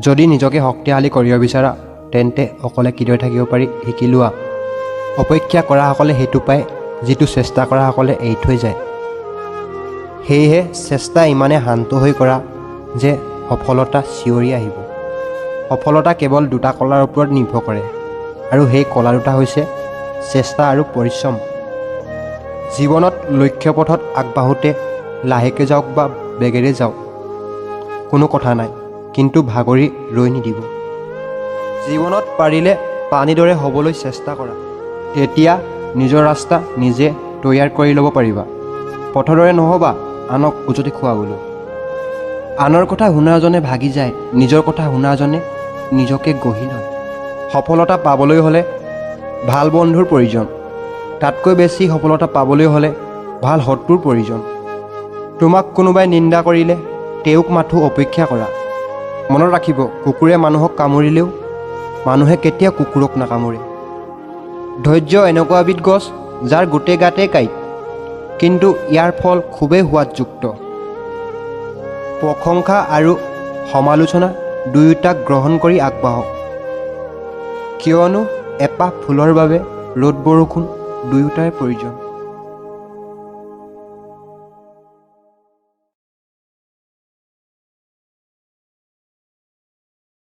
যদি নিজকে শক্তিশালী কৰিব বিচাৰা তেন্তে অকলে কিদৰে থাকিব পাৰি শিকি লোৱা। অপেক্ষা কৰাসকলে সেইটো পায় যিটো চেষ্টা কৰাসকলে এৰি থৈ যায়। সেয়েহে চেষ্টা ইমানে শান্ত হৈ কৰা যে সফলতা চিঞৰি আহিব। সফলতা কেৱল দুটা কলাৰ ওপৰত নিৰ্ভৰ কৰে আৰু সেই কলা দুটা হৈছে চেষ্টা আৰু পৰিশ্ৰম। জীৱনত লক্ষ্যপথত আগবাঢ়োতে লাহেকৈ যাওক বা বেগেৰে যাওক কোনো কথা নাই, কিন্তু ভাগৰি ৰৈ নিদিব। জীৱনত পাৰিলে পানীৰ দৰে হ'বলৈ চেষ্টা কৰা, তেতিয়া নিজৰ ৰাস্তা নিজে তৈয়াৰ কৰি ল'ব পাৰিবা। পথৰ দৰে নহ'বা আনক উজতি খুৱাবলৈ। আনৰ কথা শুনাজনে ভাগি যায়, নিজৰ কথা শুনাজনে নিজকে গঢ়ি লয়। সফলতা পাবলৈ হ'লে ভাল বন্ধুৰ প্ৰয়োজন, তাতকৈ বেছি সফলতা পাবলৈ হ'লে ভাল শত্ৰুৰ প্ৰয়োজন। তোমাক কোনোবাই নিন্দা কৰিলে তেওঁক মাথো অপেক্ষা কৰা। মনত ৰাখিব, কুকুৰে মানুহক কামুৰিলেও মানুহে কেতিয়াও কুকুৰক নাকামুৰে। ধৈৰ্য এনেকুৱা এবিধ গছ যাৰ গোটেই গাতে কাঁইট, কিন্তু ইয়াৰ ফল খুবেই সোৱাদযুক্ত। প্ৰশংসা আৰু সমালোচনা দুয়োটাক গ্ৰহণ কৰি আগবাঢ়ক, কিয়নো এপাহ ফুলৰ বাবে ৰ'দ বৰষুণ দুয়োটাৰে প্ৰয়োজন।